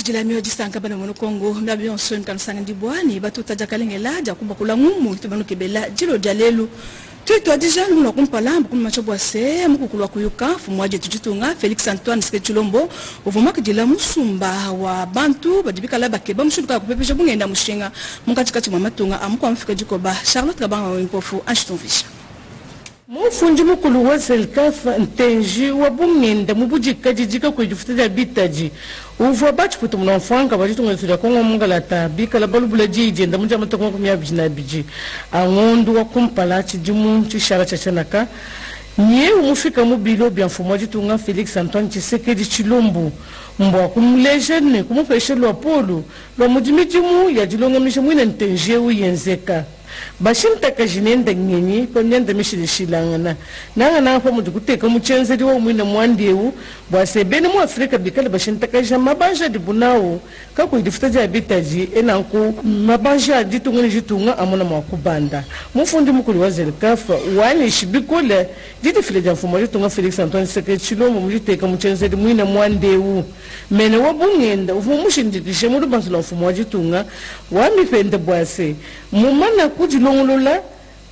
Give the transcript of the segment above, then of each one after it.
kijila miyo jistanka bana mono Kongo mlabi onso nkansanga ndibwani batu tajakalengela jakuba kula ngumu tubano kibela jilo jalelu tuito adija luno kumpala mbuku machobo se mukukulu kuyuka fumwaje tujitunga Felix Antoine Skechulombo uvuma kijila musumba wa bantu badibika la bakeba mushuka kupepeje bungenda mushinga mukatikati mwa matunga amukwa mfika jikoba Charlotte Kabanga wimpofu ashtonvisha Mufunji mukulu wa Zelkafa ntenji wa bungenda mubujika jijika kujifutija bitaji uvu abachi putu mnafanga bajitu ngezira kongo mungalata bika la balubula jiji nda munja matokongo kumya bijina biji angondu wa kumpala chijimu chishara chachanaka nye umufika mubilo bianfumo jitunga Felix Antoine Tshisekedi Tshilombo mbwa kumulejene kumufeshe lwa polo lwa mujimijimu ya jilonga mishamwina ntenji uyenzeka bashinta kajinenda nyenyi pamyanda mishilishilangana nanga fa mudukuteka muchenzeli wa mwina mwandewu bwasebene mu Afrika bikala bashinta kaja mabanja dibunawo kako idifutaje abitaji enanku mabanja ditungani jitunga amona mwakubanda mufundi mukulu wa Zelkafa wani shibikole didifile jamfumo jitunga Felix Antoine Tshisekedi Tshilombo mujiteka muchenzeli mwina mwandewu mene wabungenda ufumushindikishe muri banzula mfumo jitunga wamipende bwase mumana kujilongolola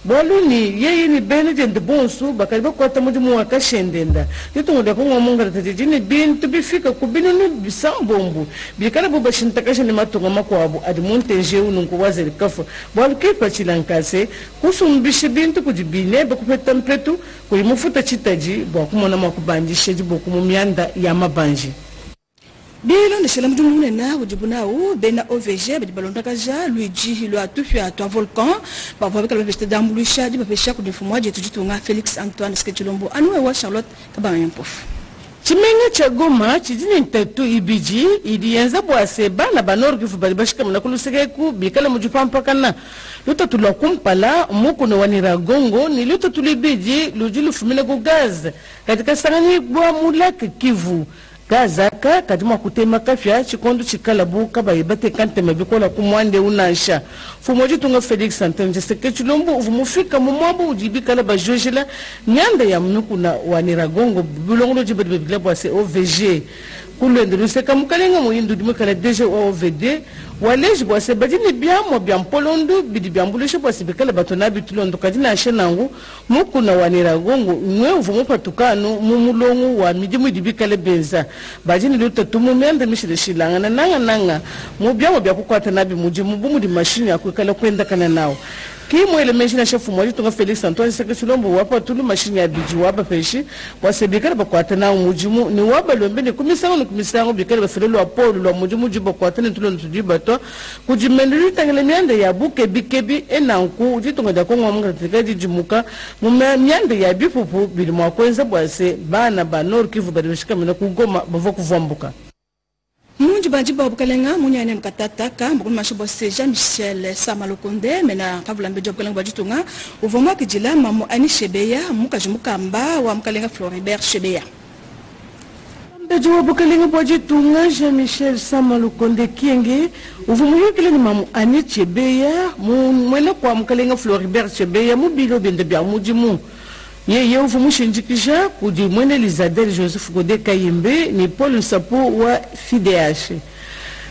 baluni yeye ni benede ndibonsu bakaliba kwata mudimu wakashendenda yitungoda ko ngomonga tatijini bintu bifika kubinu ni bisambombu bikala bo bashintakashe ni matonga makwabo adimonteje ununku wazelikafa balukepa chilankase kusumbishe bintu kujibine bakupeta mpetu kulimufuta chitaji bakumona makubandishe jibokumumyanda ya mabanji Bilo ndeshela mjumune na ujibuna u bena OVG badibalonda kaja Luigi lo atufi atwa volcan ba vabika ba feste dambulisha di ba pesha kudifumwa je tujitunga Felix Antoine Skechulombo anwe wa Charlotte Kabanga mpofu Chimenga cha Goma chijini ntatu ibiji ilianza bwase bana banorgifu bali bashika mna kulusegeku bikala mujupampa kana luta tulokumpala muko no wanira gongo ni luta tulibiji lujilu fumile ku gaz katika sangani bwa mulaka Kivu Kazaka kadima kutema kafya chikondo chikalabu kabayibate kante mabikola kumwande unasha fumoji tunga Felix Antoine Tshisekedi Tshilombo uvumufika mumwabo ujibika la bajojela nyanda ya mnuku na waniragongo bulongo jibadi bibila bwase OVG kulende luseka mukalenga muindu dimekala deja wa OVD waleji bwase badini biamo biampolondo bidi biambulisha bwase bikala batona bitulondo kadina ashenangu muku na waniragongo nwe uvumupa tukano mumulongo wa midimu dibikala benza bajini luta tumumenda mishilishilanga nanga mubyamo byakukwata nabi mujimu bumudi mashini yakwekala kwenda kana nawo Kimo ile meshina shefu mwaji tunga Felix Antoine Tshisekedi Tshilombo wapa tulu mashini ya biji wapa peshi wasebikala bakwata na mujimu ni waba lombene kumisango bikala bafilolo wa polo lwa mujimu jibo kwata ni tulo ntujiba to kujimenduli tangele mianda ya buke bikebi enanku jitunga da kongo mga tikadi jimuka mianda ya bipupu bili mwakwenza bwase bana ba Nord Kivu badimishika mina kugoma bavo kuvambuka Munji bajiba bukalenga munyane mkatataka mbukuni mashobo Jean Michel Samalokonde mena kavulambe job kalenga bajitunga uvoma kijila mamu ani Shebeya mukajumukamba wa mkalenga Floribert Shebeya Mbejo bukalenga bajitunga Jean Michel Samalokonde kienge uvumu yekile ni mamu ani Shebeya mwela kwa mkalenga Floribert Shebeya mubilo bende bya mujimu Ye ufumushinjikisha kudi mwene Elizadel Joseph Gode Kayimbe ni Paul Nsapo wa FIDH.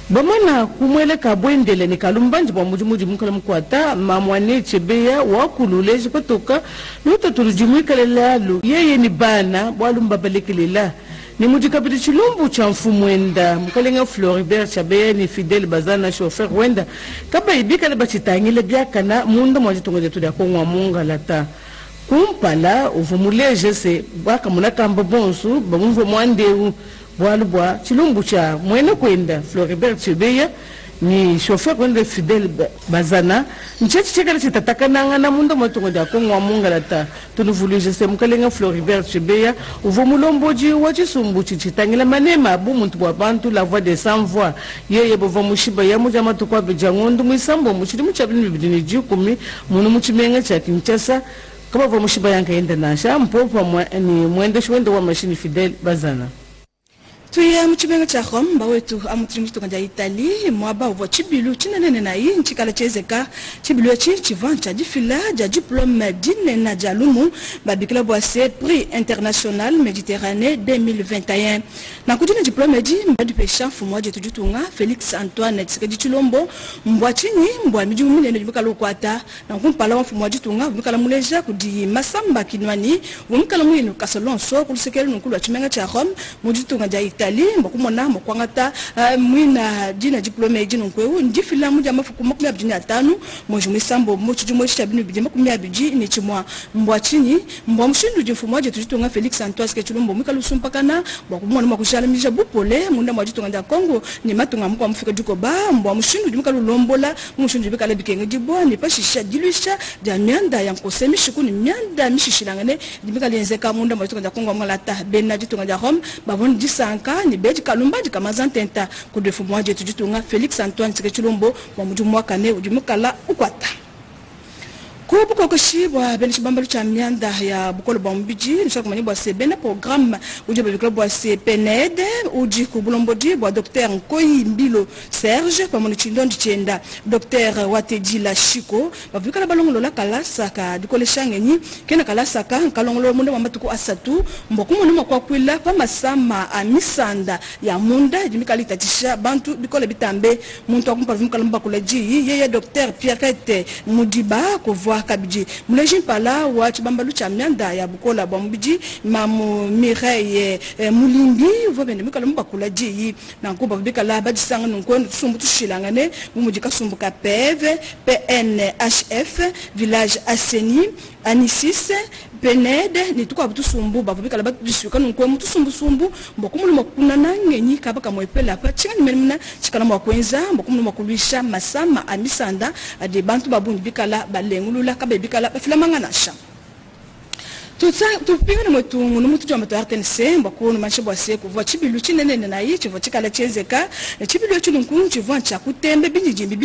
Bamana kumwele kabwendele ni kalumbanji bwa mujimuji mukala mkwata mamwane Chebeya wakululeji patoka nuta turujimwika lelalu yeye ni bana bwalumba balekelela ni mujikabidi Tshilombo cha mfumwenda mkalenga Floribert Chebeya ni Fidel Bazana chauffeur wenda kaba ibika le bachitangile byakana munda mwajitongoje tulia kongwa munga lata kumpala uvumuleje se bwaka munakamba bonsu bamumvo mwandewu bwalubwa Tshilombo cha mwene kwenda Floribert Chebeya ni chauffeur kwenda Fidel Bazana nchechi chekala chitatakana na munda mwatongo da kongwa mungalata tunuvuleje se mukalenga Floribert Chebeya uvumulomboji wachisumbu chichitangila manema bu muntu bwa bantu la voix des sans voix yeye bovamushiba ya muja matukwa bejangondo mwisambo muchiri muchabini bidini jikumi munu muchimenga cha Kinshasa kama vwa mushiba yanka yenda nasha mpopa ni mwende shwende wa mashini Fidel Bazana tuya mchibenga cha Rome wetu amutringi tukanja Italy mwaba uvo chibilu chinene na hii nchikala chezeka chibilu ya chivanta difila ja diplôme dine na jalumu babikila boise prix international Méditerranée 2021 na kujina diplôme di mbadi pesha fumwa jetu jutunga Félix Antoine Tshisekedi Tshilombo mbwa chini mbwa miji munene jibikala ukwata na kumpala wa fumwa jutunga bikala muleja kudi masamba kinwani vumikala mwinu kasolonso kulisekelu nkulu wa chimenga cha Rome mujutunga ja Italy mbokumona mokwangata mwina dina diplôme dino nkwewu ndifila muja mafuku makumi abijini atanu mojumwe sambo mochujumwe shabinu bijima kumi abiji ni chimwa mbwa chini mbwa mshindu jimfumu waje tujitunga Félix Antoine Tshisekedi Tshilombo mwika lusumpakana mbokumona makushale mija bupole munda mwajitunga nda Kongo ni matunga mkwa mfika juko ba mbwa mshindu jimika lulombola mshindu jimika lebikenge jibwa ni pashisha diluisha ja mianda ya nkose mishiku ni mianda mishishilangane jimika lienzeka munda mwajitunga nda Kongo mgalata bena jitunga nda Rome bavoni jisanka ni beji kalumba jikamazantenta kudefumu waje tujitunga Félix Antoine Tshisekedi Tshilombo wa mujumwa kane ujumukala ukwata kubuko koshibwa bene chibambalu cha mianda ya bukolo bombiji nishaka kumani bwa sebena programme uje bebikolo bwa PNED uji kubulombodi bwa Dr Nkoi Mbilo Serge pamoni chindondi chenda Dr Wateji la Shiko bavukala balongolo la kalasaka dikole shangeni kena kalasaka kalongolo munda mambatuko asatu mbokumo numa kwa kwila pa masama amisanda ya munda jimikali tatisha bantu dikole bitambe muntu akumpa vumukala mbakula ji yeye Dr Pierrette Mudiba kovwa kabiji muleji pala wa chibambalu cha mianda ya bukola bombiji mamu Mireille Mulimbi vobende mikala mbakula ji na nkuba bikala badisanga nkondo sumbu tushilangane mumujika sumbuka PV PNHF village Aseni Anisis PNED ni tukwa butusumbu bavubikala badisuka nko mutusumbu mbokumulu makuna nangenyi kabaka mwepela pa chinga nimenina chikala mwakwenza mbokumulu makulisha masama amisanda ade bantu babundi bikala balengulula kabebikala bafilamanganasha tupinga mwetu mutu jwa matu RTNC mbakunu manshibu wase kuvwa chibilu chinene na hii chivu chikala chezeka chibilu chinu nkunu chivu ancha kutembe binjijimbi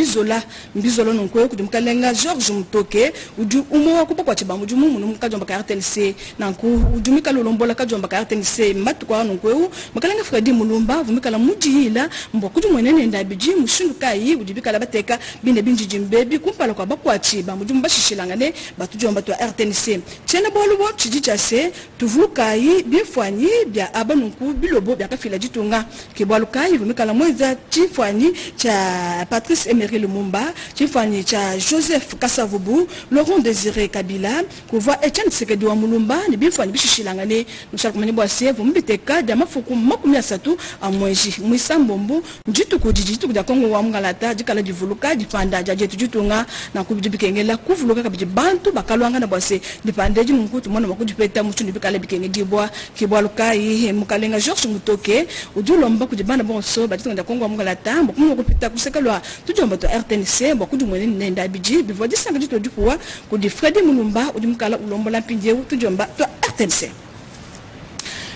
mbizolo nkwe kudumkalenga George Mutoke uju umo wakupa kwa chibamu jumu munu mkajwa mbaka RTNC na nku ujumika lulombola kajwa mbaka RTNC mbatu kwa nkwe mkalenga Fredi Mulumba vumikala muji hila mbakuju mwenene ndabiji mushindu kai ujibika bateka bine binjijimbebi kumpala kwa bakwa chiba mujumba shishilangane batujwa mbatu RTNC chena bolu chijijase tuvukai bifwani bya abanunku bilobo bya kafila jitunga kibwalukai vumikala mweza chifwani cha Patrice Emery Lumumba chifwani cha Joseph Kasavubu Laurent Désiré Kabila kuva Etienne Tshisekedi wa Mulumba ni bifwani bishishilangane nushaka kumani bwase vumbiteka dya mafuku makumi asatu amweji mwisambombu njitu kujijitu kudya Kongo wa Mngalata jikala divuluka dipanda jajetu jitunga na kubijibikengela kuvuluka kabiji bantu bakalwanga na bwase dipandeji munkutu mwana makujipeta muchundi bikale bikenge dibwa kibwalukai mukalenga George Mutoke udulomba kujibana bonso batitonda Kongo wa Mngalata mbokumu kupita kusekalwa tujomba to RTNC mbokudumwene nenda biji bivwa disanga jito dikuwa kudi Fredi Mulumba udimkala ulombola mpinje tujomba to RTNC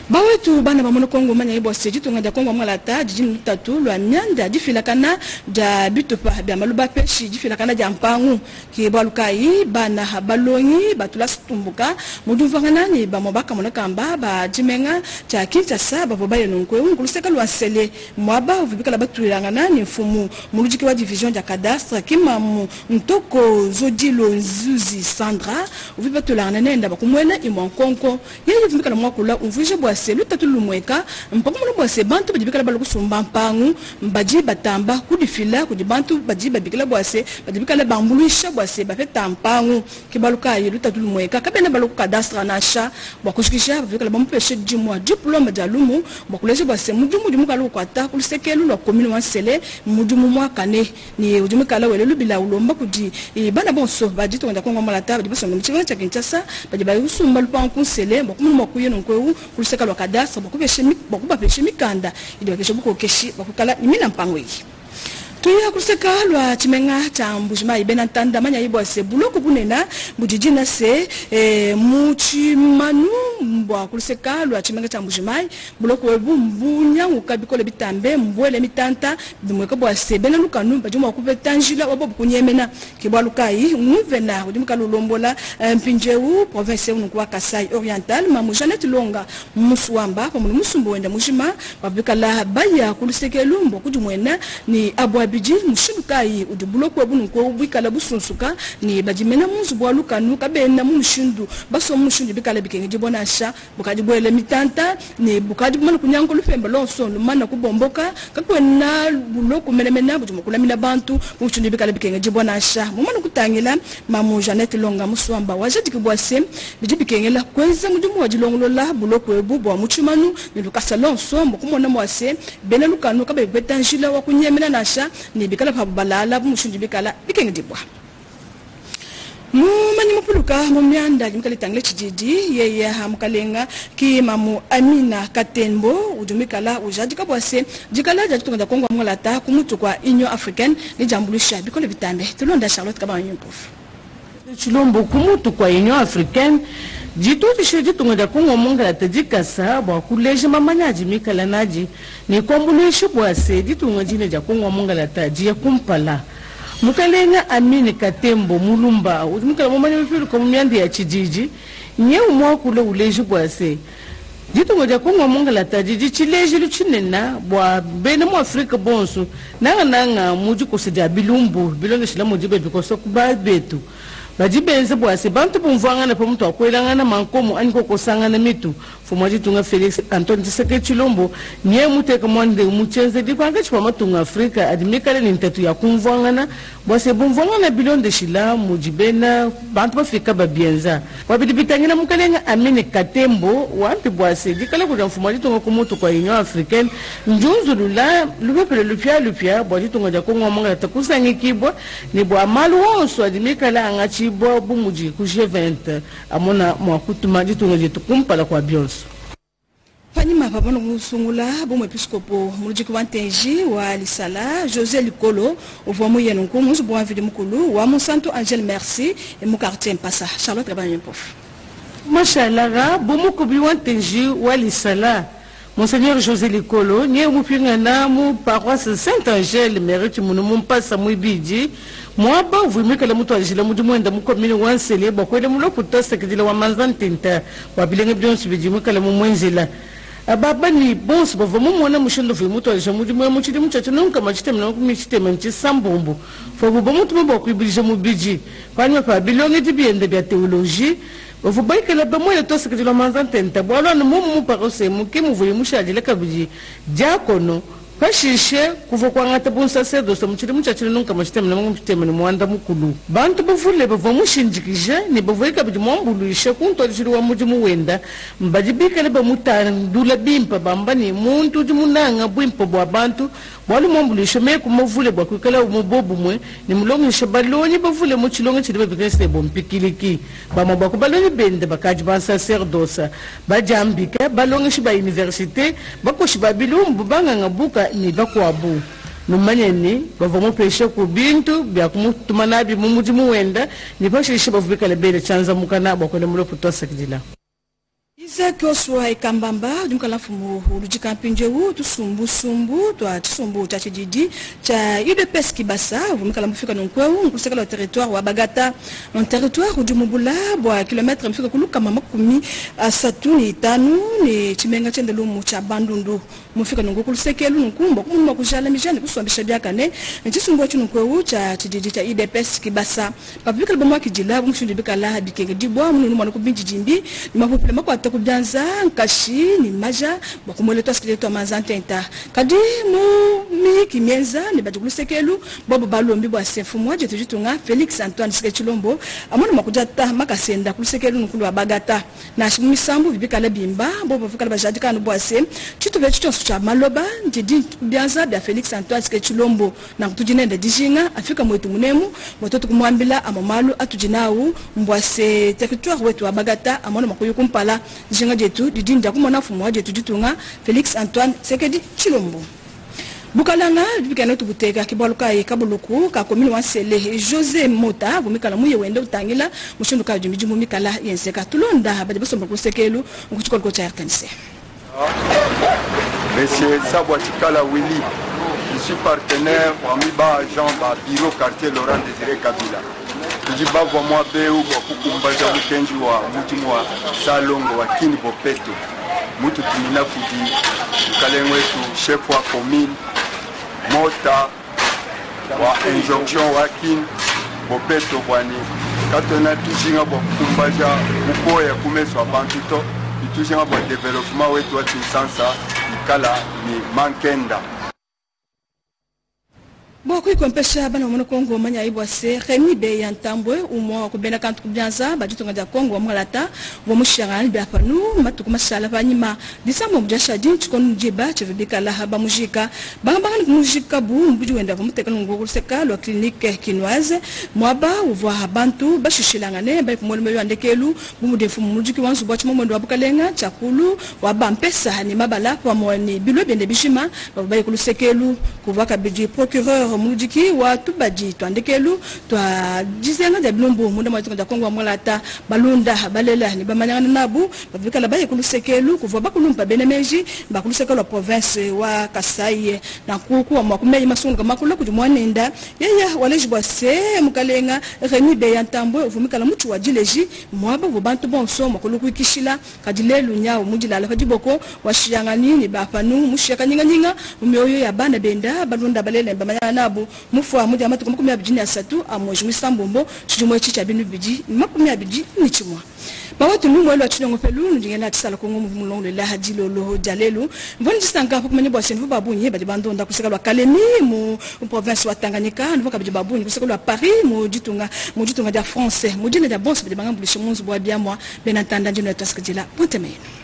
bawetu bana bamono Kongo manya ibo seji tunga da Kongo Mngalata jijini tatu lwa mianda difilakana da bitupa bya maluba peshi difilakana ja mpangu ki balukai bana balongi batula stumbuka muduvangana ni bamobaka monakamba ba jimenga cha Kinshasa bavobaye nunkwe unguluseka lwa sele mwaba uvibikala batulangana ni mfumu mulujiki wa division ya cadastre kimamu ntoko zodilo nzuzi Sandra uvibatulangana nenda bakumwele imwankonko yeye uvibikala mwakula uvije selu tatulu mweka mpaka mwana bwase bantu bajibikala baluku sumba mpangu mbaji batamba kudifila kudibantu baji babikala bwase bajibikala bambuluisha bwase bafeta mpangu kibaluka yelu tatulu mweka kabena baluku kadastra nasha bakushikisha bafika bampeshe jimwa diplôme jalumu bakuleje bwase mujumu jumuka kwata kulisekelu lo commune wansele mujumu mwakane ni ujumukala welelu bila ulomba kudi bana bonso baji tonda Kongo Mngalata baji boso mchiwa cha Kinshasa baji bayusumba lupangu sele bakumu makuye nonkwewu kuliseka lo kadastra bakuba peshe mikanda ili kesho buko keshi bakukala imina mpango hii tuya kuseka lwa chimenga cha mbujima ibena tanda manya ibo se buloko bunena bujijina se muchimanu mbwa kulisekalu achimenga cha mbujimai buloko webu mbunya ukabikole bitambe mbwele mitanta bimweka bwa sebena lukanu bajuma kupe tanjila wabo kunyemena kibwa lukai nguvena udimka lulombola mpinjeu province unukwa Kasai Oriental mamu Janet Longa muswamba kwa musumbo wenda mujima babikala baya kulisekelu mbo kujumwena ni abwabiji mushilukai udibuloko webu nukwa ubikala busunsuka ni bajimena musu bwa lukanu kabena mushindu baso mushindu bikala bikenge jibonasha bukaji bwele mitanta ni bukaji kumana kunyango lufemba lonso lumana kubomboka kakwena buloko melemena bujuma kulamina bantu mushindu bikala bikenge jibonasha mumana kutangila mamu Janet Longa muswamba wajati kibwase bijibikengela kwenza mujumu wajilongolola buloko webu bwa muchimanu ni lukasa lonso mkumona mwase bena lukanu kabe betanjila wa kunyemena nasha ni bikala pabalala mushindu bikala bikenge jibwa mumani mupuluka mumyanda jimkali tangle chijiji yeye hamkalenga ki mamu Amina Katembo udumikala ujadika bwase jikala jatunga Kongo ngolata kumutu kwa Union Africaine ni jambulisha bikole bitambe tulonda Charlotte kabanyumpofu chilombo kumutu kwa Union Africaine jituti shijitunga Kongo ngolata jikasa bwa kuleje mamanyaji mikala naji ni kombulisha bwase jitunga jine ja Kongo ngolata jiya kumpala mukalenga Amini Katembo mulumba mukala momanya mfiru kwa myandi ya chijiji nye umwa kule uleji bwase jitungo ja Kongo mongala tajiji chileji luchinena bwa bene mu Afrika bonso nanga muji kosija bilumbu bilonde shila mujibe bikoso kuba betu bajibenze bwase bantu bumvangana pa mtu akwelangana mankomo aniko kosangana mitu fumaji tunga Felix Antoine Tshisekedi Tshilombo nye muteka mwande umuchenze dipanga chwa matunga Afrika adimikale ni ntatu ya kumvangana bwase bumvangana bilonde shila mujibena bantu bafika babienza wabidibitangina mukalenga Amini Katembo wampi bwase dikala kuja fumaji tunga kumutu kwa Union Africaine njunzulula lupepele lupya bwaji tunga ja Kongo mwanga takusangikibwa ni bwa malu wonso adimikala angachi bo bumuji ku G20 amona mwakutuma jitunga jetu kumpala kwa bionso Panima papa nusungula bomo episkopo mulujiki wantenji wa Lisala José Likolo uvomu yenunku musu bo anvidi mukulu wa Monsanto Angel Merci et mu quartier Mpasa Charlotte kabanyumpofu mashallah bomo kubi wantenji wa Lisala Monseigneur José Likolo nye mupinga na mu paroisse Saint-Angèle mérite mu Mpasa mu biji mwaba vumikala mutu ajila mudu mwenda mukomini wansele bakwele mulopu tosa kidila wa manzantinta wabilenge bionsu bijimukala mu mwenzela ababa ni bonsu bava mumona mushindo vu mutu ajila mudu mwe muchidi muchacho nunka machiteme na kumishiteme mchisambombo fobu bamutu mbo kwibirija mu biji kwani pa bilonge dibiende bya teologie ovu baikala bamwele tosa kidila manzantinta bwalo no mumu parose mukimu vu mushajile kabiji diakono pashishe kuva kwangata bunsacerdoce muchiri muchachiri nunka machiteme na mchiteme ni mwanda mukulu bantu bavule bava mushinjikije ni bavoika bidi mwambuluisha kuntolishiri wa muji muwenda mbajibikale bamutandula bimpa bamba ni muntu uji munanga bwimpa bwa bantu bwali mwambuluisha meku mavule bwa kwikala umubobu mwe ni mulongisha balonyi bavule muchilonge chiri babikese bompikiliki bama bwa kubalonyi bende bakaji bansacerdoce bajambika balongishi ba université bakoshi babilumbu banganga buka ni bakwabu numanyeni bavomo peshe ku bintu bya kumutumana bi mumuji muwenda ni bashishe bavubikala bele chanza mukana bakole mulopu tosa kidila Isaac Oswa Ikambamba dumkala fumu ulujika mpinjewu tusumbu tusumbu cha chijiji cha UDPS Kibasa vumikala mfika nonkweu nkusekala wa territoire wa Bagata non territoire du Mubula bwa kilometre mfika kuluka mamakumi satuni tanu ni chimenga chendelu mu cha Bandundu mfika nongo kulusekelu nkumba kumuma kujala mijani kuswambisha byakane ntisumbu chu nonkweu cha chijiji cha UDPS Kibasa babikala bomwa kijila bumshindi bikala bikenge dibwa munu mwana kubinji jimbi ni mapopele makwa kubyanza nkashi ni maja bakumweleto skeleto mazantenta kadi mu miki mienza ni badugulusekelu bobo balombi bwa sefu mwaje tujitunga Felix Antoine Tshilombo amona makujata makasenda kulusekelu nkulu wa Bagata na shimisambu bibikala bimba bobo vikala bajadika no bwase chitu bechicho cha maloba ndidi kubyanza bya Felix Antoine Tshilombo na kutujinenda dijinga afika mwetu munemu mototo kumwambila amamalu atujinawu mbwase territoire wetu wa Bagata amona makuyukumpala jinga jetu didinda kumona fumu jetu jitunga Felix Antoine Tshilombo bukalanga bikana to buteka kibaluka e kabuluku ka komini wansele José Mota vumikala muye wende utangila mushindu ka jimiji mumikala yenseka tulonda bade basomba kusekelu ukuchikolo ko cha RTNC. Monsieur Sabwa Chikala Willy, je suis partenaire parmi agent ba bureau quartier Laurent Désiré Kabila. Tujiba kwa mwa beu kwa kukumbaza mkenji wa mutu wa Salongo wa Kini Bopeto. Mutu tumina kudi mkaleng wetu chef wa commune Mota wa injonction wa Kini Bopeto bwani. Katona tujinga kwa kukumbaza ukoya kumeswa bantuto. Tujinga kwa development wetu wa Kinsansa ikala ni Mankenda. Boko ikompesha bana mwana Kongo manya ibwase Remy be yantambwe umwa kubena kantu kubyanza bajutunga ja Kongo mwalata wa mushangal be apanu matuku masala banyima disamo mjasha dinchi kon jiba chevibika la haba mujika banga mujika bu mbuju wenda bamutekana ngoko seka lo clinique kinoise mwaba uvwa habantu bashishilangane ba kumolme yandekelu bumudefu mujiki wanzu bwachi momondo wabukalenga chakulu waba mpesa ni mabala kwa mwani bilwe bende bishima babaye kulusekelu kuvaka biji procureur mujiki wa tubaji twandekelu twa jizenga de blombo munda mwatonga ja Kongo mwalata balunda balela ni bamanyana nabu bavika la baye kulusekelu kuva bakulumpa benemeji bakulusekelu province wa Kasai na kuku wa mwakumeyi masunga makula kujumwanenda yaya waleji bwase mukalenga Remy be yantambwe uvumikala mutu wa jileji mwaba vubantu bonso makuluku ikishila kadilelu nyao mujila la fajiboko washiyangani ni bapanu mushaka nyinga umyoyo ya bana benda balunda balela bamanyana nabu mufu amuja amatu kumukumi abijini asatu amoji misambombo chijumwe chicha binu biji makumi abiji nichimwa bawatu numwelo achungo pelu njingena tsala ko ngomu mulongo la hadilo lo jalelu mboni jisanga pa kumanye bwase nfu babunyi badi bandonda kuseka lwa Kalemi mu province wa Tanganyika nfu kabiji babunyi kuseka lwa Paris mu jitunga ja France mu jine ja bonse badi bangambulisha munzu bwa biamwa benatanda njino taskajila pontemeno.